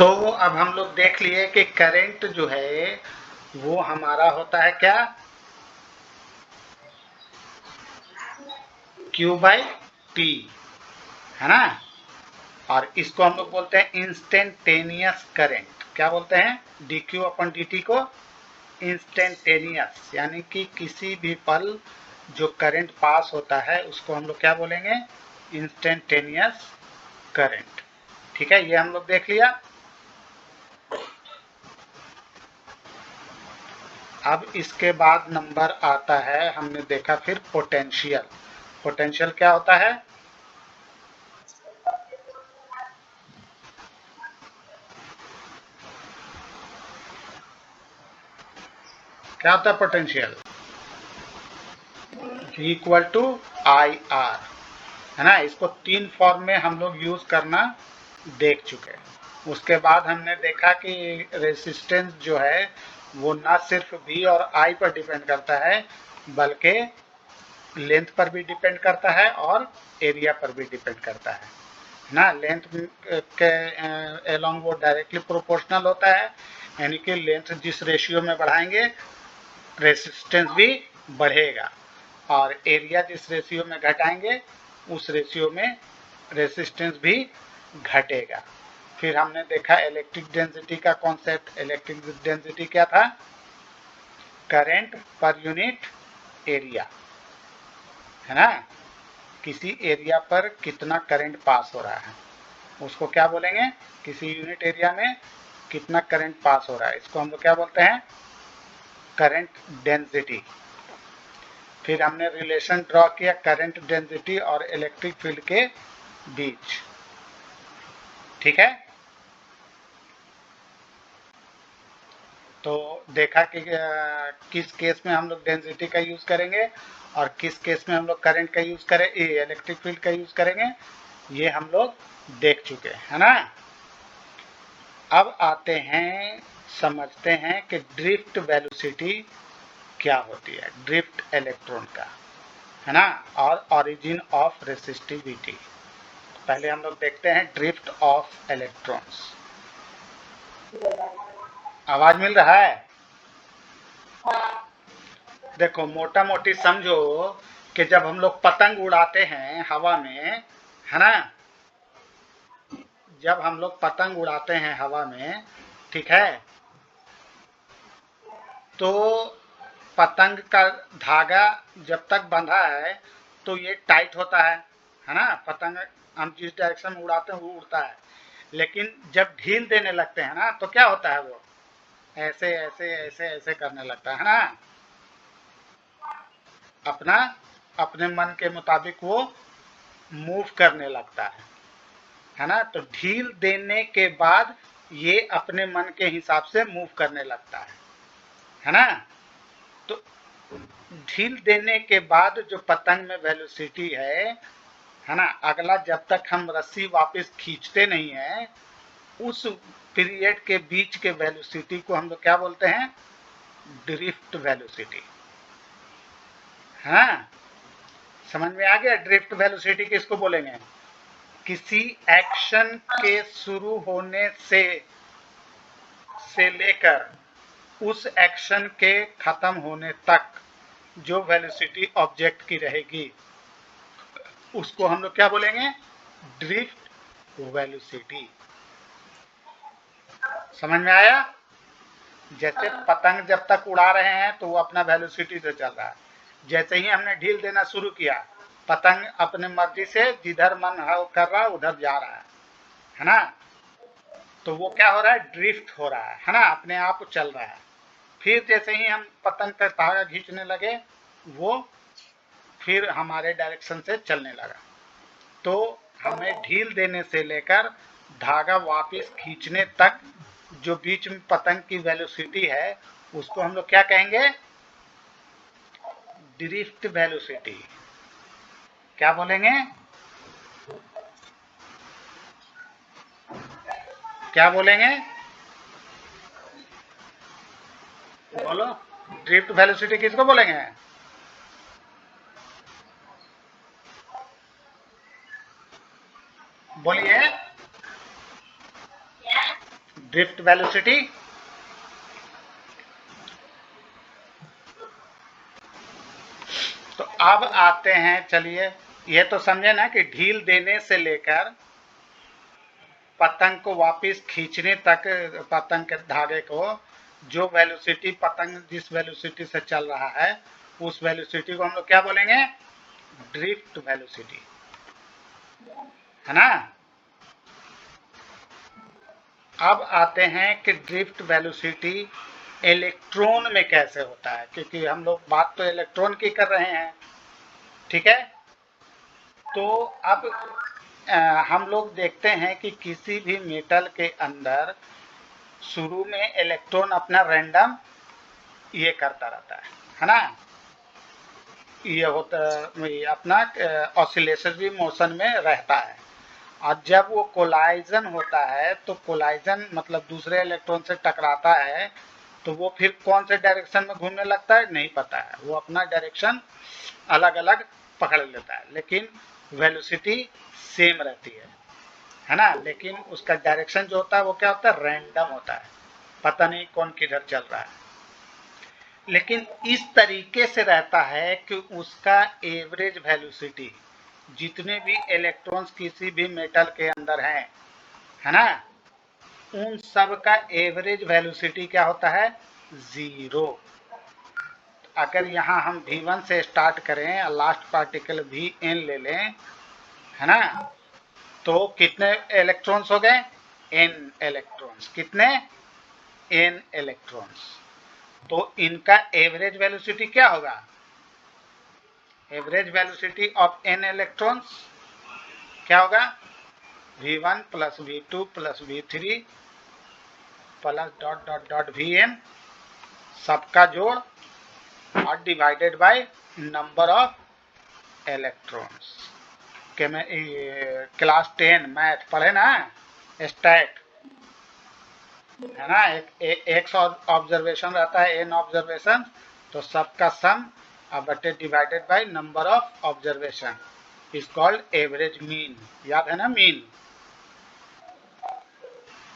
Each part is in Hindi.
तो अब हम लोग देख लिए कि करंट जो है वो हमारा होता है क्या, Q बाई टी, है ना। और इसको हम लोग बोलते हैं इंस्टेंटेनियस करंट। क्या बोलते हैं, D q upon d T को इंस्टेंटेनियस, यानी कि किसी भी पल जो करंट पास होता है उसको हम लोग क्या बोलेंगे, इंस्टेंटेनियस करंट। ठीक है, ये हम लोग देख लिया। अब इसके बाद नंबर आता है, हमने देखा फिर पोटेंशियल। पोटेंशियल क्या होता है, क्या होता है potential, equal to I R, है ना। इसको तीन फॉर्म में हम लोग यूज करना देख चुके हैं। उसके बाद हमने देखा कि रेसिस्टेंस जो है वो ना सिर्फ V और I पर डिपेंड करता है, बल्कि लेंथ पर भी डिपेंड करता है और एरिया पर भी डिपेंड करता है ना। लेंथ के एलोंग वो डायरेक्टली प्रोपोर्शनल होता है, यानी कि लेंथ जिस रेशियो में बढ़ाएंगे रेसिस्टेंस भी बढ़ेगा, और एरिया जिस रेशियो में घटाएंगे उस रेशियो में रेसिस्टेंस भी घटेगा। फिर हमने देखा इलेक्ट्रिक डेंसिटी का कॉन्सेप्ट। इलेक्ट्रिक डेंसिटी क्या था, करंट पर यूनिट एरिया, है ना। किसी एरिया पर कितना करंट पास हो रहा है उसको क्या बोलेंगे, किसी यूनिट एरिया में कितना करंट पास हो रहा है, इसको हम लोग क्या बोलते हैं, करंट डेंसिटी। फिर हमने रिलेशन ड्रॉ किया करंट डेंसिटी और इलेक्ट्रिक फील्ड के बीच। ठीक है, तो देखा कि किस केस में हम लोग डेंसिटी का यूज करेंगे और किस केस में हम लोग करंट का यूज करें, इलेक्ट्रिक फील्ड का यूज करेंगे, ये हम लोग देख चुके हैं ना। अब आते हैं, समझते हैं कि ड्रिफ्ट वेलोसिटी क्या होती है, ड्रिफ्ट इलेक्ट्रॉन का, है ना, और ओरिजिन ऑफ रेसिस्टिविटी। पहले हम लोग देखते हैं ड्रिफ्ट ऑफ इलेक्ट्रॉन्स। आवाज मिल रहा है, देखो मोटा मोटी समझो कि जब हम लोग पतंग उड़ाते हैं हवा में, है ना, जब हम लोग पतंग उड़ाते हैं हवा में, ठीक है, तो पतंग का धागा जब तक बंधा है तो ये टाइट होता है ना। पतंग हम जिस डायरेक्शन में उड़ाते हैं वो उड़ता है, लेकिन जब ढील देने लगते हैं ना तो क्या होता है, वो ऐसे ऐसे ऐसे ऐसे करने लगता है ना, अपना अपने मन के मुताबिक वो मूव करने लगता है ना। तो ढील देने के बाद ये अपने मन के हिसाब से मूव करने लगता है ना। तो ढील देने के बाद जो पतंग में वेलोसिटी है ना, अगला जब तक हम रस्सी वापस खींचते नहीं है उस पीरियड के बीच के वेलोसिटी को हम लोग क्या बोलते हैं, ड्रिफ्ट वेलोसिटी। हाँ, समझ में आ गया, ड्रिफ्ट वेलोसिटी किसको बोलेंगे, किसी एक्शन के शुरू होने से लेकर उस एक्शन के खत्म होने तक जो वेलोसिटी ऑब्जेक्ट की रहेगी उसको हम लोग क्या बोलेंगे, ड्रिफ्ट वेलोसिटी। समझ में आया, जैसे पतंग जब तक उड़ा रहे हैं तो वो अपना वेलोसिटी से चल रहा है, जैसे ही हमने ढील देना शुरू किया पतंग अपने मर्जी से जिधर मन कर रहा है उधर जा रहा है ना। तो वो क्या हो रहा है, ड्रिफ्ट हो रहा है ना, अपने आप चल रहा है। फिर जैसे ही हम पतंग का धागा खींचने लगे वो फिर हमारे डायरेक्शन से चलने लगा। तो हमें ढील देने से लेकर धागा वापस खींचने तक जो बीच में पतंग की वेलोसिटी है उसको हम लोग क्या कहेंगे, ड्रिफ्ट वेलोसिटी। क्या बोलेंगे, क्या बोलेंगे, बोलो, ड्रिफ्ट वेलोसिटी किसको बोलेंगे, बोलिए, ड्रिफ्ट वेलोसिटी। तो अब आते हैं, चलिए ये तो समझे ना कि ढील देने से लेकर पतंग को वापस खींचने तक, पतंग के धागे को, जो वेलोसिटी पतंग जिस वेलोसिटी से चल रहा है उस वेलोसिटी को हम लोग क्या बोलेंगे? ड्रिफ्ट वेलोसिटी, है ना। अब आते हैं कि ड्रिफ्ट वेलोसिटी इलेक्ट्रॉन में कैसे होता है, क्योंकि हम लोग बात तो इलेक्ट्रॉन की कर रहे हैं, ठीक है। तो अब हम लोग देखते हैं कि किसी भी मेटल के अंदर शुरू में इलेक्ट्रॉन अपना रैंडम ये करता रहता है ना, ये होता अपना ऑसिलेटरी मोशन में रहता है। और जब वो कोलाइजन होता है तो कोलाइजन मतलब दूसरे इलेक्ट्रॉन से टकराता है, तो वो फिर कौन से डायरेक्शन में घूमने लगता है नहीं पता है, वो अपना डायरेक्शन अलग अलग पकड़ लेता है, लेकिन वेलोसिटी सेम रहती है ना। लेकिन उसका डायरेक्शन जो होता है वो क्या होता है? रैंडम होता है, पता नहीं कौन किधर चल रहा है। लेकिन इस तरीके से रहता है कि उसका एवरेज वेलोसिटी, जितने भी इलेक्ट्रॉन्स किसी भी मेटल के अंदर हैं, है ना, उन सब का एवरेज वेलोसिटी क्या होता है? 0। अगर यहाँ हम V1 से स्टार्ट करें और लास्ट पार्टिकल Vn ले लें, है ना, तो कितने इलेक्ट्रॉन्स हो गए? n electrons. कितने? n electrons. तो इनका एवरेज वेलोसिटी क्या होगा? Average velocity of n electrons क्या होगा? V1 plus V2 plus V3 plus dot dot dot Vn, सबका जोड़ और divided by number of electrons. के में क्लास 10 मैथ पढ़े ना, स्टैट, है ना। एक ऑब्जर्वेशन रहता है, n ऑब्जर्वेशन, तो सबका सम अब बटे divided by number of observation is called average mean. याद है ना मीन?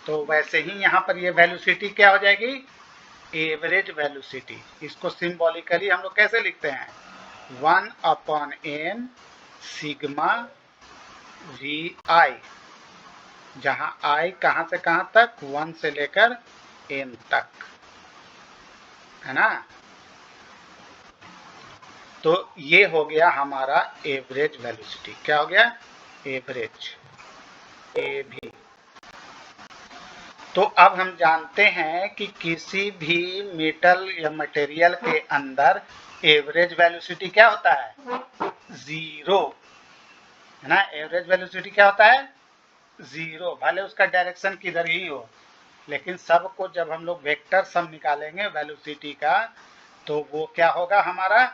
तो वैसे ही यहाँ पर ये वेलोसिटी क्या हो जाएगी? Average velocity. इसको सिंबॉलिकली हम लोग कैसे लिखते हैं? 1/n सिग्मा vi, जहां i कहां से कहां तक? 1 से लेकर n तक, है ना। तो ये हो गया हमारा एवरेज वेलोसिटी। क्या हो गया? एवरेज, ए भी। तो अब हम जानते हैं कि किसी भी मेटल या मटेरियल के अंदर एवरेज वेलोसिटी क्या होता है? 0, है ना। एवरेज वेलोसिटी क्या होता है? 0, भले उसका डायरेक्शन किधर ही हो। लेकिन सबको जब हम लोग वेक्टर सम निकालेंगे वेलोसिटी का, तो वो क्या होगा हमारा?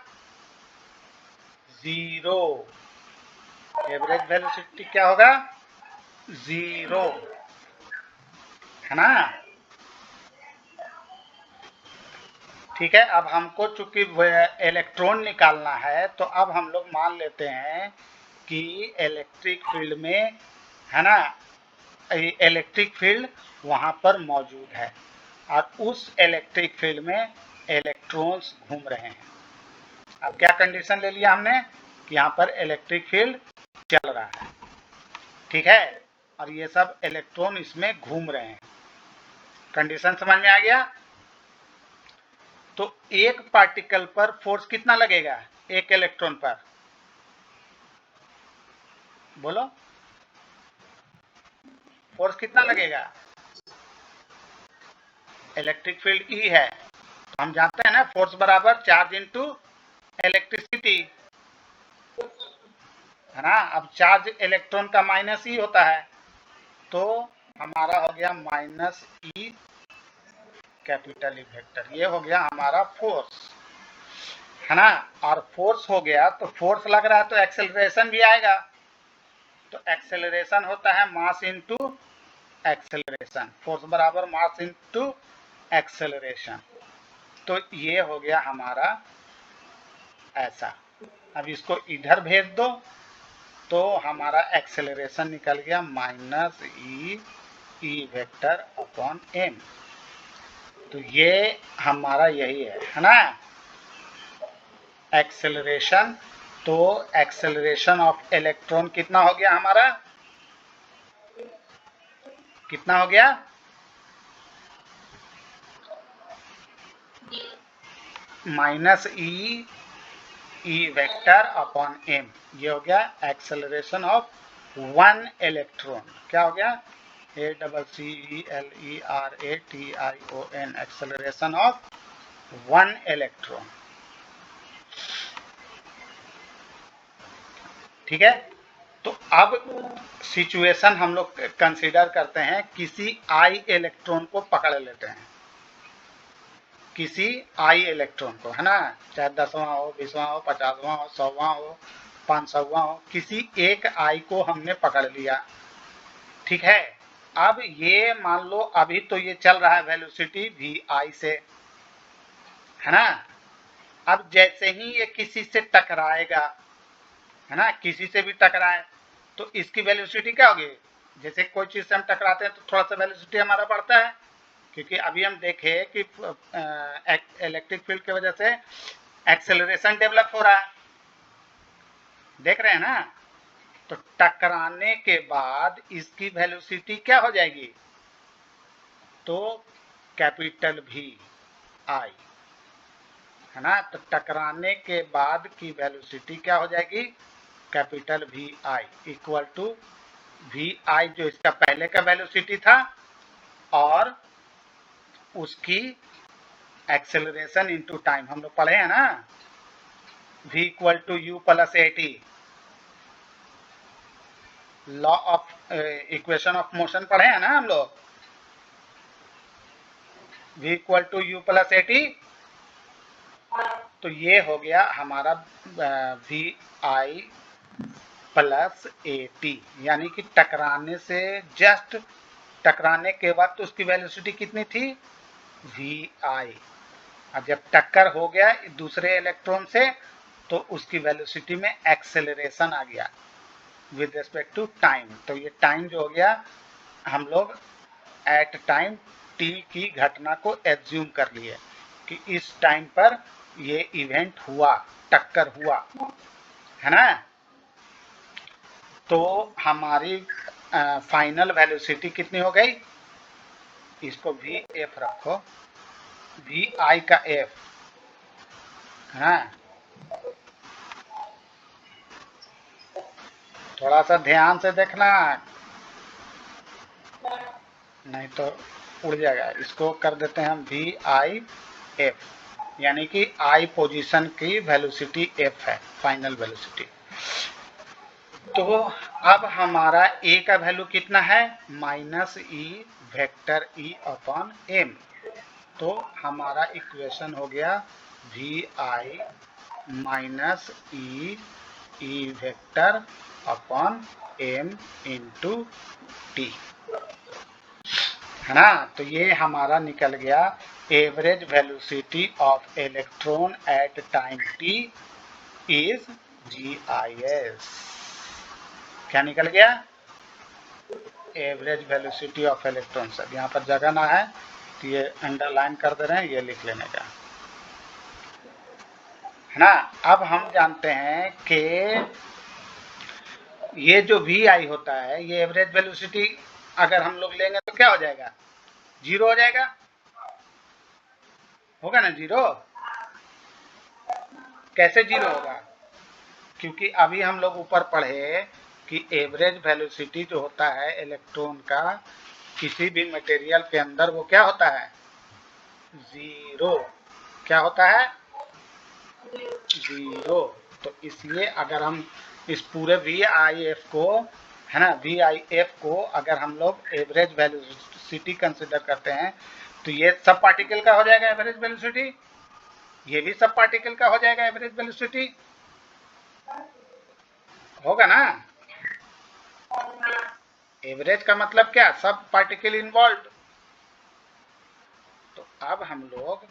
0। एवरेज वेलोसिटी क्या होगा? 0, है ना। ठीक है। अब हमको चूंकि इलेक्ट्रॉन निकालना है, तो अब हम लोग मान लेते हैं कि इलेक्ट्रिक फील्ड में, है ना, इलेक्ट्रिक फील्ड वहां पर मौजूद है और उस इलेक्ट्रिक फील्ड में इलेक्ट्रॉन्स घूम रहे हैं। अब क्या कंडीशन ले लिया हमने कि यहाँ पर इलेक्ट्रिक फील्ड चल रहा है, ठीक है, और ये सब इलेक्ट्रॉन इसमें घूम रहे हैं। कंडीशन समझ में आ गया? तो एक पार्टिकल पर फोर्स कितना लगेगा? एक इलेक्ट्रॉन पर, बोलो, फोर्स कितना लगेगा? इलेक्ट्रिक फील्ड ई है, तो हम जानते हैं ना फोर्स बराबर चार्ज इनटू इलेक्ट्रिसिटी, है ना। अब चार्ज इलेक्ट्रॉन का माइनस ई होता है, तो हमारा हो गया minus E capital E vector. ये हो गया हमारा फोर्स, है ना। और फोर्स हो गया तो फोर्स लग रहा है तो एक्सेलरेशन भी आएगा। तो एक्सेलरेशन होता है मास इनटू एक्सेलरेशन, फोर्स बराबर मास इनटू एक्सेलरेशन। तो ये हो गया हमारा ऐसा। अब इसको इधर भेज दो तो हमारा एक्सेलरेशन निकल गया माइनस ई ई वेक्टर अपॉन एम। तो ये हमारा यही है ना एक्सेलरेशन। तो एक्सेलरेशन ऑफ इलेक्ट्रॉन कितना हो गया हमारा, कितना हो गया, माइनस ई वेक्टर अपॉन एम। ये हो गया एक्सेलरेशन ऑफ वन इलेक्ट्रॉन। क्या हो गया, ACCELERATION, acceleration of one electron. ठीक है। तो अब सिचुएशन हम लोग कंसीडर करते हैं, किसी आई इलेक्ट्रॉन को पकड़ लेते हैं, किसी आई इलेक्ट्रॉन को, है ना, चाहे 10वां हो, 20वां हो, 50वां हो, 100वां हो, 500वां हो, किसी एक आई को हमने पकड़ लिया। ठीक है। अब ये मान लो अभी तो ये चल रहा है वेलोसिटी वी आई से, है ना। अब जैसे ही ये किसी से टकराएगा, है ना, किसी से भी टकराए तो इसकी वेलोसिटी क्या होगी, जैसे कोई चीज से हम टकराते हैं तो थोड़ा सा वेलोसिटी हमारा बढ़ता है, क्योंकि अभी हम देखे कि इलेक्ट्रिक फील्ड की वजह से एक्सेलरेशन डेवलप हो रहा है, देख रहे हैं ना। तो टकराने के बाद इसकी वेलोसिटी क्या हो जाएगी, तो कैपिटल भी आई, है ना। तो टकराने के बाद की वेलोसिटी क्या हो जाएगी, capital V I equal to V I, जो इसका पहले का वेलोसिटी था, और उसकी एक्सेलरेशन इनटू टाइम। हम लोग पढ़े हैं ना, v equal to u plus a t, law of equation of motion पढ़े हैं ना हम लोग, v equal to u plus a t. तो ये हो गया हमारा v i plus a t, यानी कि टकराने से जस्ट टकराने के बाद तो उसकी वेलोसिटी कितनी थी, वी आई। अब जब टक्कर हो गया दूसरे इलेक्ट्रॉन से तो उसकी वेलोसिटी में एक्सेलरेशन आ गया विद रिस्पेक्ट टू टाइम। तो ये टाइम जो हो गया, हम लोग एट टाइम टी की घटना को एज्यूम कर लिए कि इस टाइम पर ये इवेंट हुआ, टक्कर हुआ, है ना। तो हमारी फाइनल वेलोसिटी कितनी हो गई, इसको वी एफ रखो, वी आई का एफ, है ना। थोड़ा सा ध्यान से देखना, नहीं तो उड़ जाएगा। इसको कर देते हैं हम वी आई एफ, यानी कि आई पोजीशन की वेलोसिटी एफ है, फाइनल वेलोसिटी। तो अब हमारा ए का वैल्यू कितना है, माइनस ई वेक्टर ई अपॉन एम। तो हमारा इक्वेशन हो गया v i minus E vector upon m into t, है ना। तो ये हमारा निकल गया average velocity of electron at time t is GIS। क्या निकल गया, एवरेज वेलोसिटी ऑफ इलेक्ट्रॉन। सब यहाँ पर जगह ना है तो ये अंडरलाइन कर दे रहे हैं, ये लिख लेने का, है ना। अब हम जानते हैं कि ये जो वी आई होता है, ये एवरेज वेलोसिटी अगर हम लोग लेंगे तो क्या हो जाएगा, जीरो हो जाएगा, होगा ना जीरो। कैसे जीरो होगा, क्योंकि अभी हम लोग ऊपर पढ़े कि एवरेज वेलोसिटी जो होता है इलेक्ट्रॉन का किसी भी मटेरियल के अंदर, वो क्या होता है, जीरो। क्या होता है, जीरो। तो इसलिए अगर हम इस पूरे वी आई एफ को, है ना, वी आई एफ को अगर हम लोग एवरेज वेलोसिटी कंसिडर करते हैं तो ये सब पार्टिकल का हो जाएगा एवरेज वेलोसिटी, ये भी सब पार्टिकल का हो जाएगा एवरेज वेलोसिटी, होगा ना। एवरेज का मतलब क्या, सब पार्टिकल इन्वॉल्व। तो अब हम लोग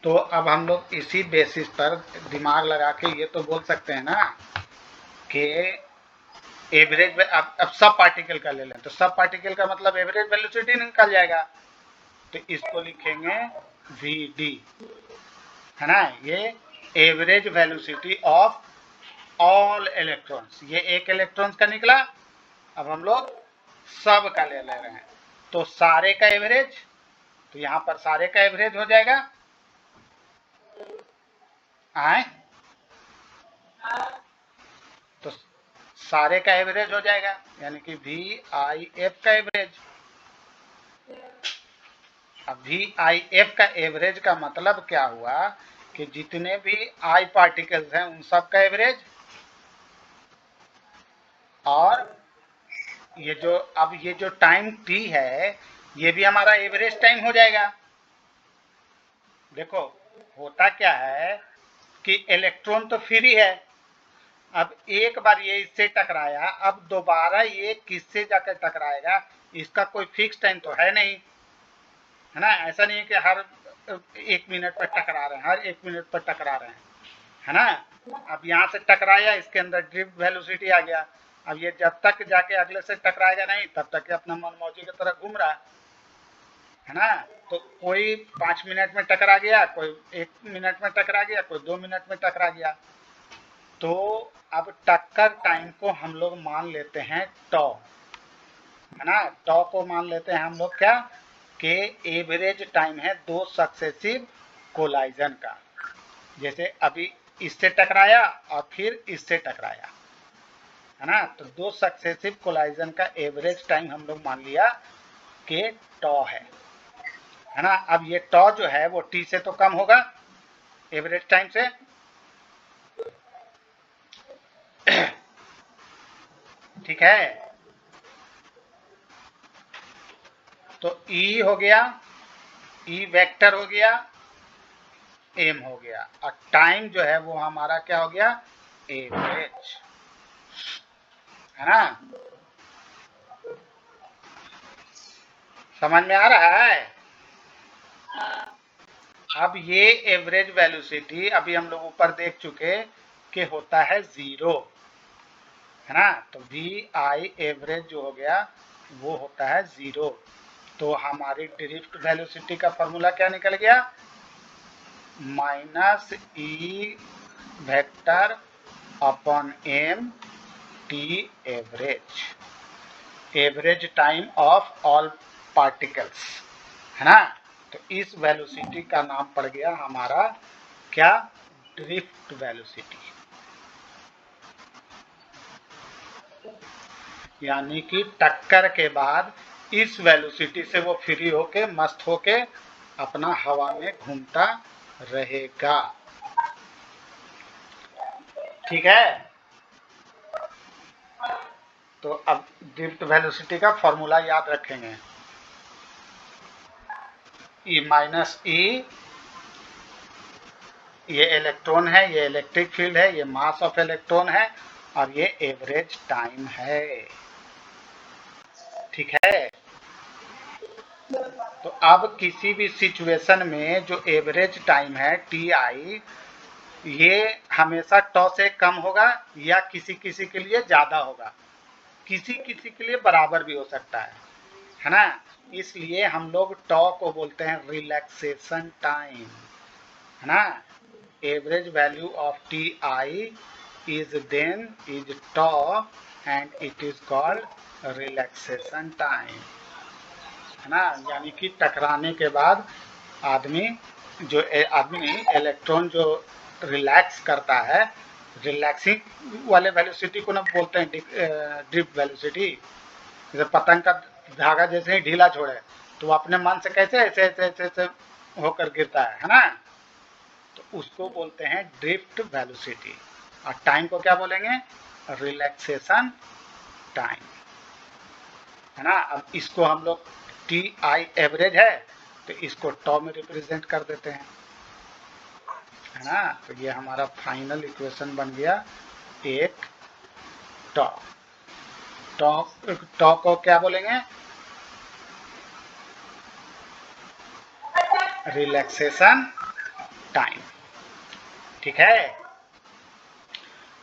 तो अब हम लोग इसी बेसिस पर दिमाग लगा के ये तो बोल सकते हैं ना कि एवरेज, अब सब पार्टिकल का ले लें तो सब पार्टिकल का मतलब एवरेज वेलोसिटी निकल जाएगा। तो इसको लिखेंगे VD, है ना, ये average velocity of all electrons. ये एक इलेक्ट्रॉन्स का निकला, अब हम लोग सब का ले रहे हैं तो सारे का एवरेज, तो यहां पर सारे का एवरेज हो जाएगा आए, तो सारे का एवरेज हो जाएगा, यानी कि VIF का एवरेज। अब VIF का एवरेज का मतलब क्या हुआ कि जितने भी I पार्टिकल्स हैं उन सब का एवरेज, और ये जो टाइम T है ये भी हमारा एवरेज टाइम हो जाएगा। देखो होता क्या है कि इलेक्ट्रॉन तो फ्री है, अब एक बार ये इससे टकराया, अब दोबारा ये किससे जाकर टकराएगा इसका कोई फिक्स टाइम तो है नहीं, है ना। ऐसा नहीं है कि हर 1 मिनट पर टकरा रहे हैं, हर 1 मिनट पर टकरा रहे हैं, है ना। अब यहाँ से टकराया, इसके अंदर ड्रिफ्ट वेलोसिटी आ गया, अब ये जब तक जाके अगले से टकराएगा नहीं तब तक ये अपना मनमौजी की तरह घूम रहा है ना। तो कोई 5 मिनट में टकरा गया, कोई 1 मिनट में टकरा गया, कोई 2 मिनट में टकरा गया। तो अब टक्कर टाइम को हम लोग मान लेते हैं टॉ, है ना। टॉ को मान लेते हैं हम लोग क्या कि एवरेज टाइम है दो सक्सेसिव कोलाइजन का। जैसे अभी इससे टकराया और फिर इससे टकराया, है ना, तो दो सक्सेसिव कोलाइजन का एवरेज टाइम हम लोग मान लिया कि टॉ है ना। अब ये टॉ जो है वो T से तो कम होगा एवरेज टाइम से, ठीक है। तो E हो गया, E वेक्टर हो गया, M हो गया, और टाइम जो है वो हमारा क्या हो गया एवरेज, है ना। समझ में आ रहा है। अब ये एवरेज वेलोसिटी अभी हम लोग ऊपर देख चुके कि होता है 0, है ना। तो VI एवरेज जो हो गया वो होता है 0। तो हमारी ड्रिफ्ट वेलोसिटी का फॉर्मूला क्या निकल गया, -E vector upon M T average, average time of all particles, है ना। तो इस वेलोसिटी का नाम पड़ गया हमारा क्या, ड्रिफ्ट वेलोसिटी, यानी कि टक्कर के बाद इस वेलोसिटी से वो फ्री होके मस्त होके अपना हवा में घूमता रहेगा, ठीक है। तो अब ड्रिफ्ट वेलोसिटी का फॉर्मूला याद रखेंगे, E ये इलेक्ट्रॉन है, ये इलेक्ट्रिक फील्ड है, ये मास ऑफ इलेक्ट्रॉन है, और ये एवरेज टाइम है, ठीक है। तो अब किसी भी सिचुएशन में जो एवरेज टाइम है TI, ये हमेशा टॉ से कम होगा या किसी किसी के लिए ज्यादा होगा, किसी किसी के लिए बराबर भी हो सकता है ना। इसलिए हम लोग टॉ को बोलते हैं रिलैक्सेशन टाइम, है ना। Average value of TI is tau and it is called relaxation time, है ना। यानी कि टकराने के बाद आदमी इलेक्ट्रॉन जो रिलैक्स करता है, रिलैक्सिंग वाले वेलोसिटी को ना बोलते हैं ड्रिफ्ट वेलोसिटी। जैसे पतंग का धागा जैसे ही ढीला छोड़े तो वो अपने मन से कैसे ऐसे ऐसे ऐसे, ऐसे होकर गिरता है ना। तो उसको बोलते हैं ड्रिफ्ट वेलोसिटी, और टाइम को क्या बोलेंगे, रिलैक्सेशन टाइम, है ना। अब इसको हम लोग TI एवरेज है तो इसको टॉ में रिप्रेजेंट कर देते हैं, है ना। तो ये हमारा फाइनल इक्वेशन बन गया एक टॉ। टॉ को क्या बोलेंगे, रिलैक्सेशन टाइम। ठीक है,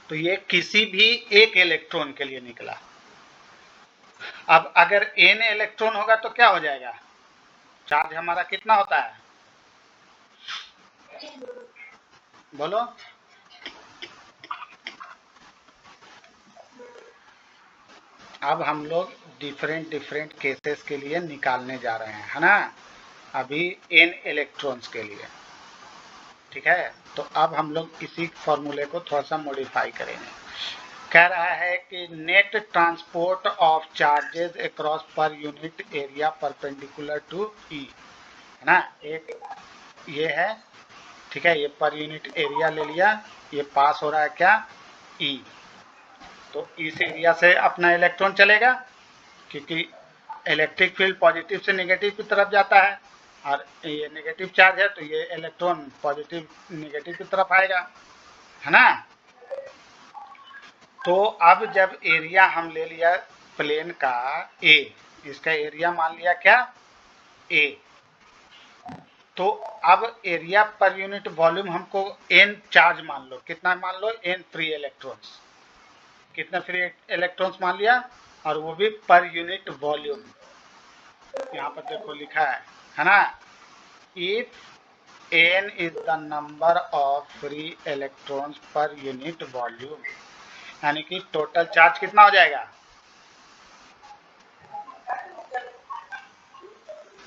तो ये किसी भी एक इलेक्ट्रॉन के लिए निकला। अब अगर n इलेक्ट्रॉन होगा तो क्या हो जाएगा, चार्ज हमारा कितना होता है, बोलो। अब हम लोग डिफरेंट केसेस के लिए निकालने जा रहे हैं, है ना, अभी n इलेक्ट्रॉन्स के लिए। ठीक है, तो अब हम लोग इसी फॉर्मूले को थोड़ा सा मॉडिफाई करेंगे। कह रहा है कि net transport of charges across per unit area perpendicular to E, है ना, एक ये है। ठीक है, ये पर यूनिट एरिया ले लिया, ये पास हो रहा है क्या, ई। तो इस एरिया से अपना इलेक्ट्रॉन चलेगा, क्योंकि इलेक्ट्रिक फील्ड पॉजिटिव से नेगेटिव की तरफ जाता है, और ये नेगेटिव चार्ज है तो ये इलेक्ट्रॉन पॉजिटिव नेगेटिव की तरफ आएगा, है ना। तो अब जब एरिया हम ले लिया प्लेन का ए, इसका एरिया मान लिया क्या, ए, तो अब एरिया पर यूनिट वॉल्यूम हमको n चार्ज मान लो, कितना मान लो, n फ्री इलेक्ट्रॉन्स, कितना फ्री इलेक्ट्रॉन्स मान लिया, और वो भी पर यूनिट वॉल्यूम। यहाँ पर देखो लिखा है ना, if n is the number of free electrons per unit volume, यानी कि टोटल चार्ज कितना हो जाएगा,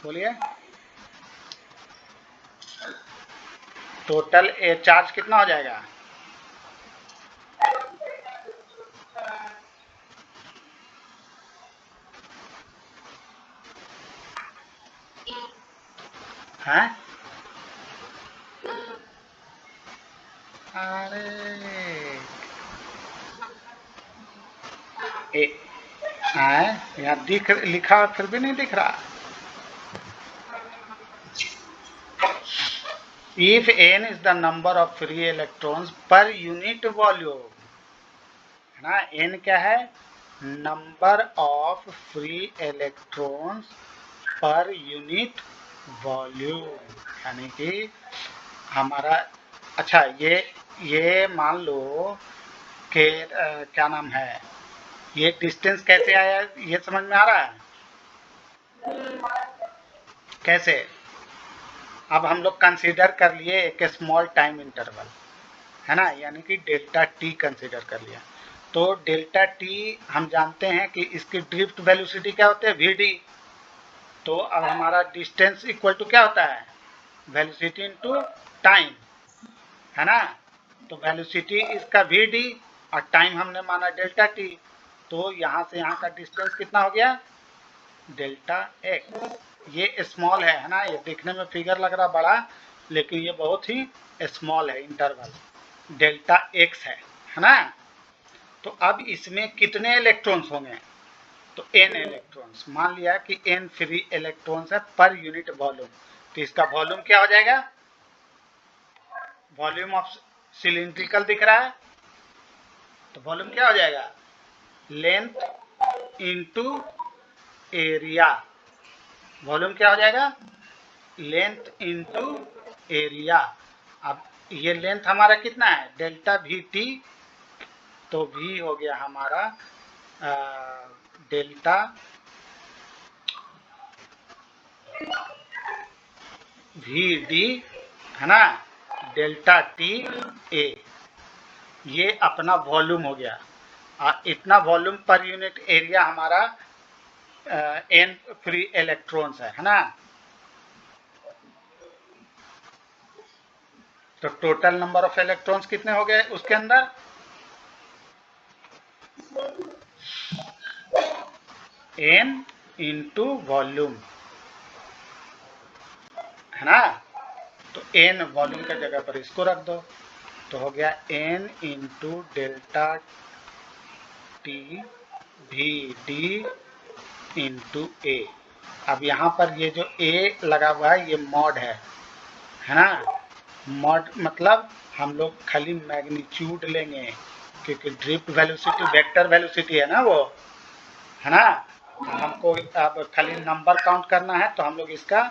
बोलिए, टोटल ए चार्ज कितना हो जाएगा, हैं, अरे ए, यहाँ दिख लिखा फिर भी नहीं दिख रहा। If n is the number of free electrons per unit volume, है ना, n क्या है, number of free electrons per unit volume, यानी कि हमारा, अच्छा ये मान लो कि क्या नाम है, ये डिस्टेंस कैसे आया, ये समझ में आ रहा है कैसे। अब हम लोग कंसीडर कर लिए एक स्मॉल टाइम इंटरवल, है ना, यानी कि डेल्टा टी कंसीडर कर लिया। तो डेल्टा टी हम जानते हैं कि इसकी ड्रिफ्ट वेलोसिटी क्या होती है, वी डी। तो अब हमारा डिस्टेंस इक्वल टू क्या होता है, वेलोसिटी इनटू टाइम, है ना। तो वेलोसिटी इसका वी डी और टाइम हमने माना डेल्टा टी, तो यहाँ से यहाँ का डिस्टेंस कितना हो गया, डेल्टा एक्स। ये स्मॉल है ना, ये देखने में फिगर लग रहा बड़ा, लेकिन ये बहुत ही स्मॉल है इंटरवल, डेल्टा एक्स है ना। तो अब इसमें कितने इलेक्ट्रॉन्स होंगे, तो n इलेक्ट्रॉन्स, मान लिया कि n फ्री इलेक्ट्रॉन्स है पर यूनिट वॉल्यूम, तो इसका वॉल्यूम क्या हो जाएगा, वॉल्यूम ऑफ सिलिंड्रिकल दिख रहा है, तो वॉल्यूम क्या हो जाएगा, लेंथ इनटू एरिया, वॉल्यूम क्या हो जाएगा, लेंथ इनटू एरिया। अब ये लेंथ हमारा कितना है, डेल्टा वी टी, तो v हो गया हमारा डेल्टा वी डी, है ना, डेल्टा टी ए, ये अपना वॉल्यूम हो गया। इतना वॉल्यूम पर यूनिट एरिया हमारा n फ्री इलेक्ट्रॉन्स है ना। तो टोटल नंबर ऑफ इलेक्ट्रॉन्स कितने हो गए उसके अंदर, n इंटू वॉल्यूम, है ना। तो n वॉल्यूम की जगह पर इसको रख दो, तो हो गया n into delta T V D into A. अब यहाँ पर ये जो a लगा हुआ है ये मॉड है ना। मॉड मतलब हम लोग खाली मैग्नीट्यूड लेंगे, क्योंकि ड्रिफ्ट वेलोसिटी वेक्टर वेलोसिटी है ना वो, है ना। हमको अब खाली नंबर काउंट करना है, तो हम लोग इसका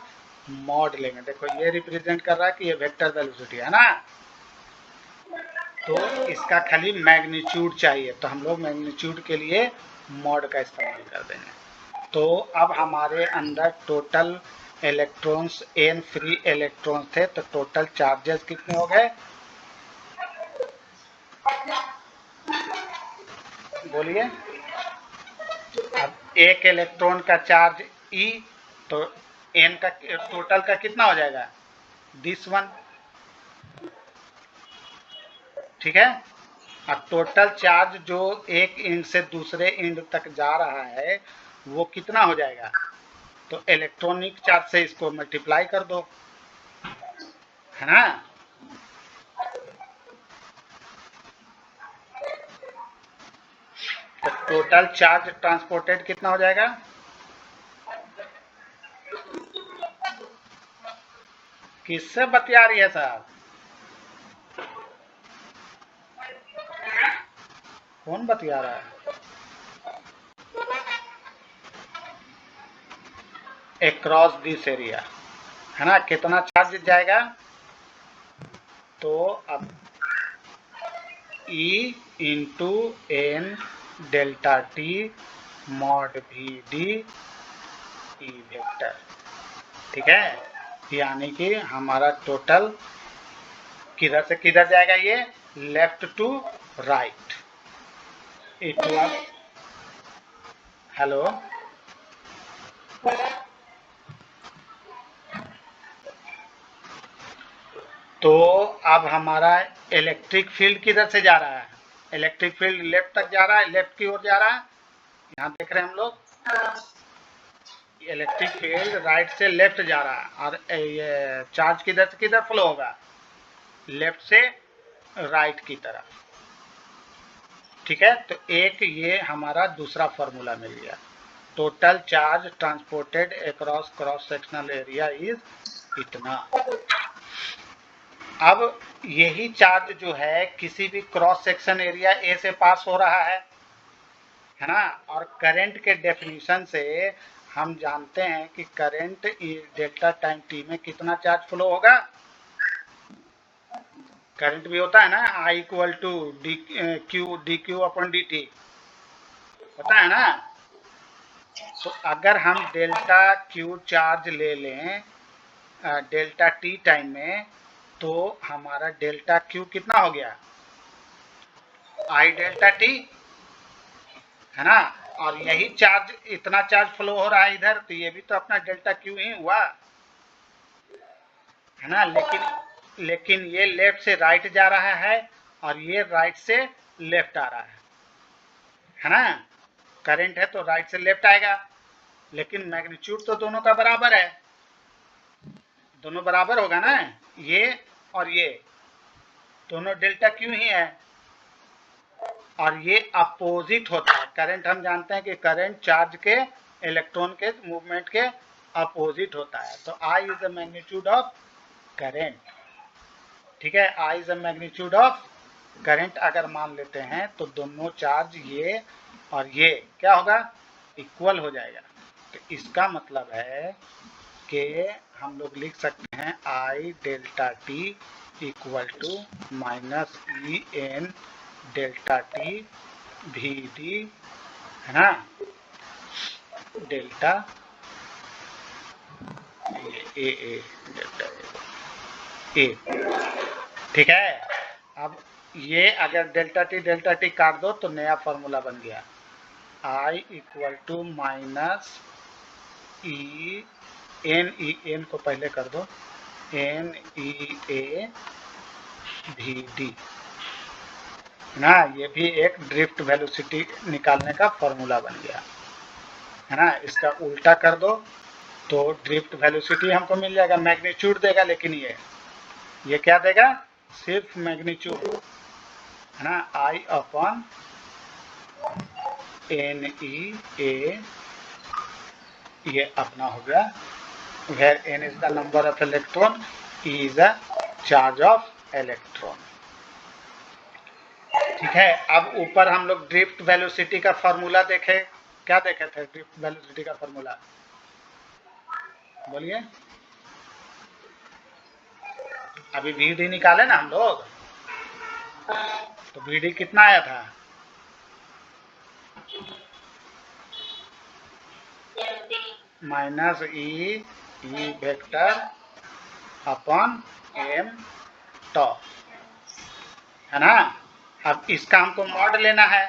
मॉड लेंगे। देखो ये रिप्रेजेंट कर रहा है कि ये वेक्टर वेलोसिटी है ना, तो इसका खाली मैग्नीट्यूड चाहिए, तो हम लोग मैग्नीट्यूड के लिए मॉड का इस्तेमाल कर देंगे। तो अब हमारे अंदर total electrons n free electrons थे, तो टोटल चार्जेस कितने हो गए बोलिए। अब एक इलेक्ट्रॉन का चार्ज E, तो n का टोटल का कितना हो जाएगा दिस वन, ठीक है। अब टोटल चार्ज जो एक एंड से दूसरे एंड तक जा रहा है वो कितना हो जाएगा, तो इलेक्ट्रॉनिक चार्ज से इसको मल्टीप्लाई कर दो, है ना। तो टोटल चार्ज ट्रांसपोर्टेड कितना हो जाएगा, किससे बतिया रही है साहब, कौन बतिया रहा है, अक्रॉस दिस एरिया, है ना। कितना चार्ज जाएगा, तो अब E into n delta t mod भी डी ई वेक्टर, ठीक है। यानी कि हमारा टोटल किधर से किधर जाएगा, ये left to right equal, hello, तो अब हमारा इलेक्ट्रिक फील्ड किधर से जा रहा है, इलेक्ट्रिक फील्ड लेफ्ट तक जा रहा है, लेफ्ट की ओर जा रहा है, यहाँ देख रहे हैं हम लोग, इलेक्ट्रिक फील्ड राइट से लेफ्ट जा रहा है, और ये चार्ज किधर से किधर फ्लो होगा, लेफ्ट से राइट की तरफ, ठीक है। तो एक ये हमारा दूसरा फॉर्मूला मिल गया, total charge transported across cross sectional area is इतना। अब यही चार्ज जो है किसी भी क्रॉस सेक्शन एरिया ए से पास हो रहा है ना। और करंट के डेफिनेशन से हम जानते हैं कि करंट डेल्टा टाइम टी में कितना चार्ज फ्लो होगा, करंट भी होता है ना, I equal to d q upon d t होता है ना। तो अगर हम डेल्टा क्यू चार्ज ले लें डेल्टा टी टाइम में, तो हमारा डेल्टा क्यू कितना हो गया, आई डेल्टा टी, है ना। और यही चार्ज इतना चार्ज फ्लो हो रहा है इधर, तो ये भी तो अपना डेल्टा क्यू ही हुआ, है ना। लेकिन ये लेफ्ट से राइट जा रहा है और ये राइट से लेफ्ट आ रहा है ना। करंट है तो राइट से लेफ्ट आएगा, लेकिन मैग्नीट्यूड तो दोनों का बराबर है, दोनों बराबर होगा ना, ये और ये दोनों डेल्टा क्यू ही है, और ये अपोजिट होता है। करंट हम जानते हैं कि करंट चार्ज के इलेक्ट्रॉन के मूवमेंट के अपोजिट होता है, तो I is the magnitude of current, ठीक है। I is the magnitude of current अगर मान लेते हैं तो दोनों चार्ज ये और ये क्या होगा, इक्वल हो जाएगा। तो इसका मतलब है कि हम लोग लिख सकते हैं I delta t equal to minus e n delta t भी डी, है ना, डेल्टा ए डेल्टा ए, ठीक है। अब ये अगर डेल्टा टी काट दो तो नया फॉर्मूला बन गया, I equal to minus e n को पहले कर दो, एन ई ए भी डी ना, ये भी एक ड्रिफ्ट वेलोसिटी निकालने का फॉर्मूला बन गया, है ना। इसका उल्टा कर दो तो ड्रिफ्ट वेलोसिटी हमको मिल जाएगा, मैग्नीट्यूड देगा, लेकिन ये क्या देगा, सिर्फ मैग्नीट्यूड, है ना। I upon n e a, ये अपना हो गया, where n is the number of electron, E is the charge of electron, ठीक है। अब ऊपर हम लोग ड्रिफ्ट वेलोसिटी का फॉर्मूला देखे, क्या देखे थे ड्रिफ्ट वेलोसिटी का फॉर्मूला, बोलिए। अभी VD निकाले ना हम लोग, तो VD कितना आया था? माइनस ई वेक्टर अपॉन एम टॉ, है ना। अब इसका हमको मॉड लेना है,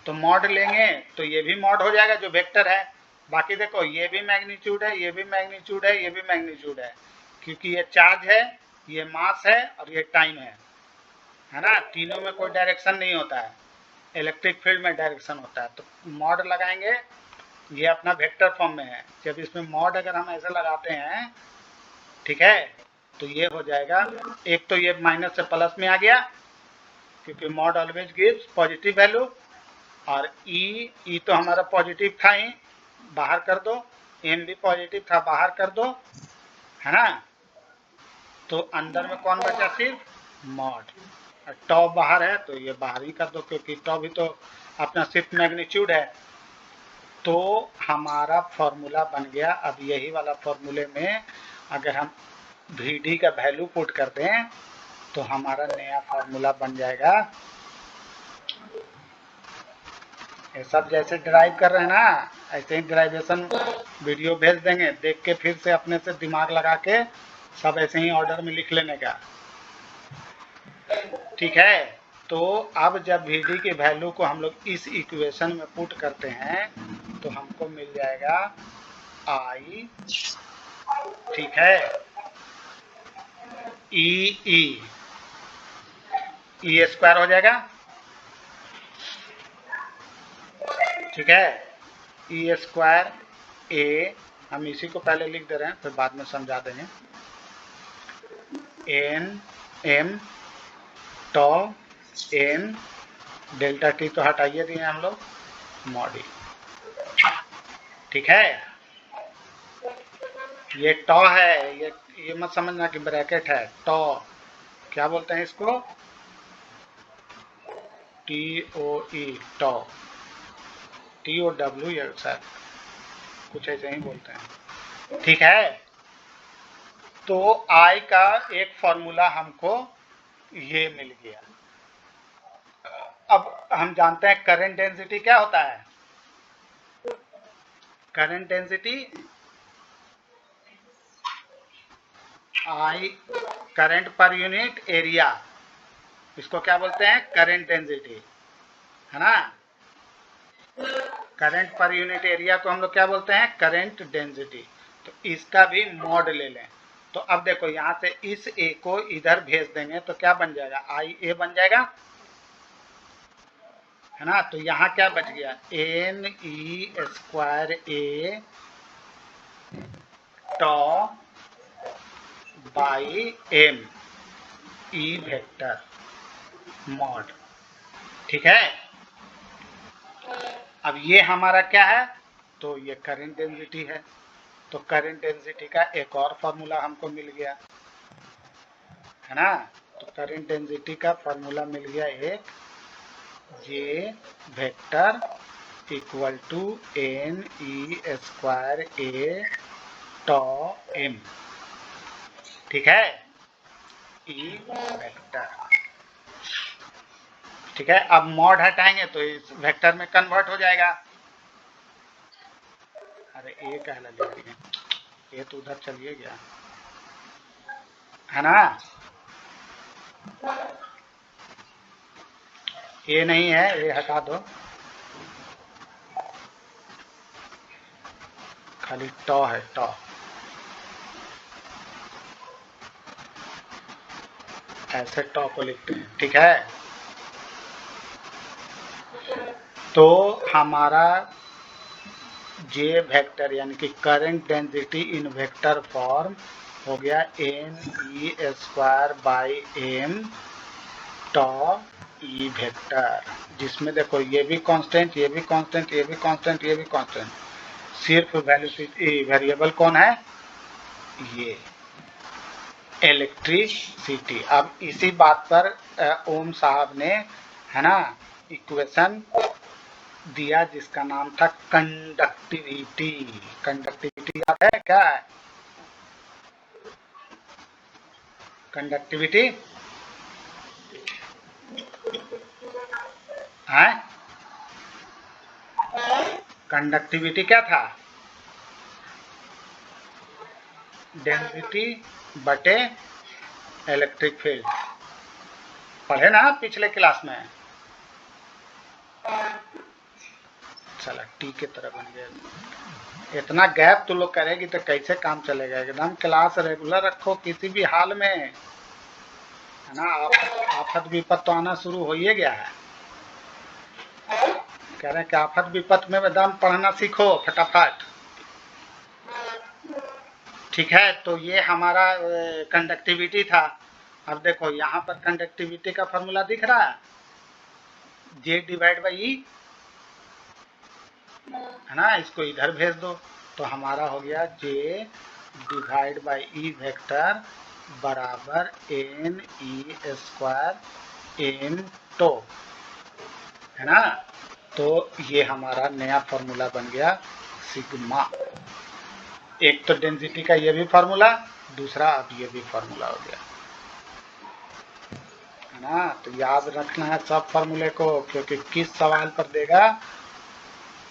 तो मॉड लेंगे तो ये भी मॉड हो जाएगा जो वेक्टर है। बाकी देखो ये भी मैग्नीट्यूड है, ये भी मैग्नीट्यूड है, ये भी मैग्नीट्यूड है, क्योंकि ये चार्ज है, ये मास है और ये टाइम है ना। तीनों में कोई डायरेक्शन नहीं होता है, इलेक्ट्रिक फील्ड में डायरेक्शन होता है। तो मॉड लगाएंगे, ये अपना वेक्टर फॉर्म में है। जब इसमें मॉड अगर हम ऐसे लगाते हैं, ठीक है, तो ये हो जाएगा, एक तो ये माइनस से प्लस में आ गया, क्योंकि mod always gives positive value, और ई तो हमारा पॉजिटिव था ही, बाहर कर दो, एम भी पॉजिटिव था, बाहर कर दो, है ना। तो अंदर में कौन बचा? सिर्फ मॉड। टॉ बाहर है तो ये बाहर ही कर दो, क्योंकि टॉ भी तो अपना सिर्फ मैग्नीट्यूड है। तो हमारा फॉर्मूला बन गया। अब यही वाला फॉर्मूले में अगर हम VD का वैल्यू पुट कर दें तो हमारा नया फॉर्मूला बन जाएगा। ये सब जैसे ड्राइव कर रहे हैं ना, ऐसे ही ड्राइवेशन वीडियो भेज देंगे, देख के फिर से अपने से दिमाग लगा के सब ऐसे ही ऑर्डर में लिख लेने का, ठीक है। तो अब जब VD के वैल्यू को हम लोग इस इक्वेशन में पुट करते हैं तो हमको मिल जाएगा I, ठीक है, ई स्क्वायर हो जाएगा, ठीक है, ई स्क्वायर ए, हम इसी को पहले लिख दे रहे हैं, फिर बाद में समझा देंगे, एन एम टॉ एन डेल्टा टी तो हटाइए दिए हम लोग, मॉडी, ठीक है। ये टॉ है, ये मत समझना कि ब्रैकेट है, टॉ क्या बोलते हैं इसको? TOE, टॉ, TOW, ये शायद कुछ ऐसे ही बोलते हैं, ठीक है। तो I का एक फॉर्मूला हमको ये मिल गया। अब हम जानते हैं करंट डेंसिटी क्या होता है। करंट डेंसिटी I, करंट पर यूनिट एरिया, इसको क्या बोलते हैं? करंट डेंसिटी, है ना। करंट पर यूनिट एरिया को हम लोग क्या बोलते हैं? Current density. तो इसका भी मॉड ले लें। तो अब देखो यहां से इस ए को इधर भेज देंगे तो क्या बन जाएगा? IA बन जाएगा, है ना। तो यहाँ क्या बच गया? NE square A tau by M E vector mod, ठीक है। अब ये हमारा क्या है? तो ये करंट डेंसिटी है। तो करंट डेंसिटी का एक और फॉर्मूला हमको मिल गया, है ना। तो करंट डेंसिटी का फॉर्मूला मिल गया एक, J vector equal to NE square A tau M, ठीक है, E वेक्टर, ठीक है। अब मॉड हटाएंगे तो इस वेक्टर में कन्वर्ट हो जाएगा। अरे ए कहला ले रही है, ये तो उधर चलिए गया, है ना। ये नहीं है, ये हटा दो, खाली टॉ है, टॉ, ऐसे टॉ को लिखते हैं, ठीक है। तो हमारा जे वेक्टर यानी कि current density in vector form हो गया NE square by M tau E vector, जिसमें देखो ये भी कांस्टेंट, ये भी कांस्टेंट, ये भी कांस्टेंट, ये भी कांस्टेंट, सिर्फ वेरिएबल कौन है? ये इलेक्ट्रिसिटी। अब इसी बात पर ओम साहब ने, है ना, इक्वेशन दिया जिसका नाम था कंडक्टिविटी। कंडक्टिविटी याद है क्या है? कंडक्टिविटी है, कंडक्टिविटी क्या था, डेंसिटी बटे इलेक्ट्रिक फील्ड, पढ़े ना पिछले क्लास में। चला टी की तरह बन गया। इतना गैप तो लोग करेगी तो कैसे काम चलेगा, एकदम क्लास रेगुलर रखो किसी भी हाल में, है ना। आफत विपत तो आना शुरू हो ही गया है। कह रहे हैं कि आफत विपत में एकदम पढ़ना सीखो फटाफट। ठीक है, तो ये हमारा कंडक्टिविटी था। अब देखो यहाँ पर कंडक्टिविटी का फॉर्मूला दिख रहा है, जे डिवाइड बाई ई, है ना। इसको इधर भेज दो तो हमारा हो गया J divide by e vector बराबर n e square n tau, है ना। तो ये हमारा नया फॉर्मूला बन गया सिग्मा। एक तो डेंसिटी का ये भी फॉर्मूला, दूसरा अब ये भी फॉर्मूला हो गया, है ना। तो याद रखना है सब फॉर्मूले को, क्योंकि किस सवाल पर देगा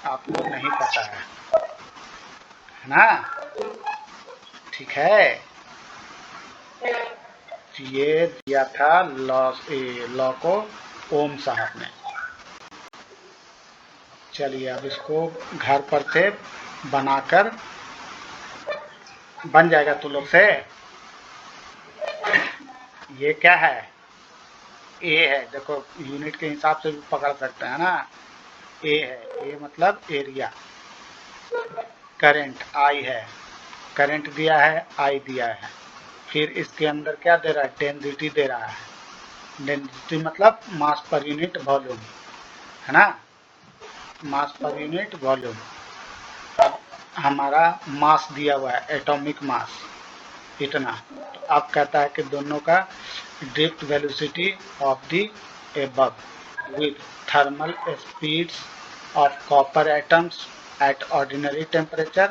आपको नहीं पता है ना। ठीक है, ये दिया था लॉ को ओम साहब ने। चलिए अब इसको घर पर से बनाकर बन जाएगा तुम लोग से। ये क्या है, ए है, देखो यूनिट के हिसाब से भी पकड़ सकते हैं ना। ए है, ए मतलब एरिया, करंट आई है, करंट दिया है, आई दिया है, फिर इसके अंदर क्या दे रहा है, डेंसिटी दे रहा है। डेंसिटी मतलब मास पर यूनिट वॉल्यूम, है ना, मास पर यूनिट वॉल्यूम। अब हमारा मास दिया हुआ है, एटॉमिक मास इतना। तो अब कहता है कि दोनों का drift velocity of the above with thermal speeds of copper atoms at ordinary temperature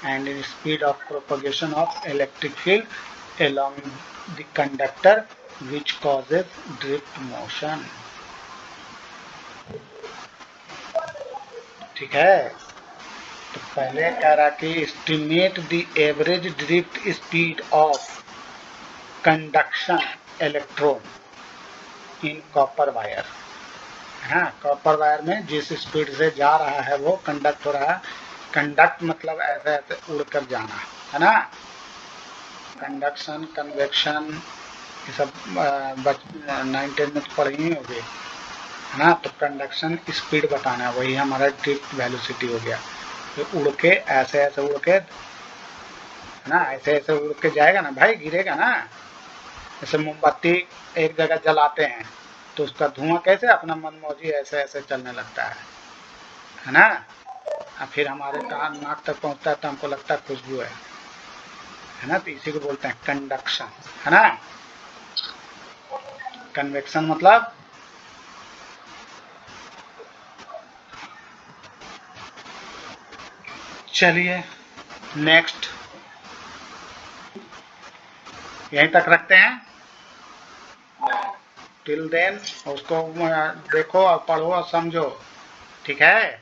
and in speed of propagation of electric field along the conductor which causes drift motion। ठीक है, तो पहले कह रहा कि estimate the average drift speed of conduction electron in copper wire। हाँ, कॉपर वायर में जिस स्पीड से जा रहा है वो कंडक्ट हो रहा है। कंडक्ट मतलब ऐसे ऐसे उड़कर जाना, है ना। कंडक्शन, कन्वेक्शन, ये सब 9-10 में तो पढ़ ही होगी, है ना। तो कंडक्शन स्पीड बताना है, वही हमारा ड्रिफ्ट वेलोसिटी हो गया। तो उड़ के ऐसे ऐसे उड़ के, है ना, ऐसे ऐसे उड़ के जाएगा ना भाई, गिरेगा ना। जैसे मोमबत्ती एक जगह जलाते हैं तो उसका धुआं कैसे अपना मनमौजी ऐसे ऐसे चलने लगता है ना। और फिर हमारे कान नाक तक पहुंचता है तो हमको लगता है खुशबू है ना। तो इसी को बोलते हैं कंडक्शन, है ना। कन्वेक्शन मतलब चलिए नेक्स्ट, यहीं तक रखते हैं। टिल देन उसको देखो और पढ़ो और समझो, ठीक है।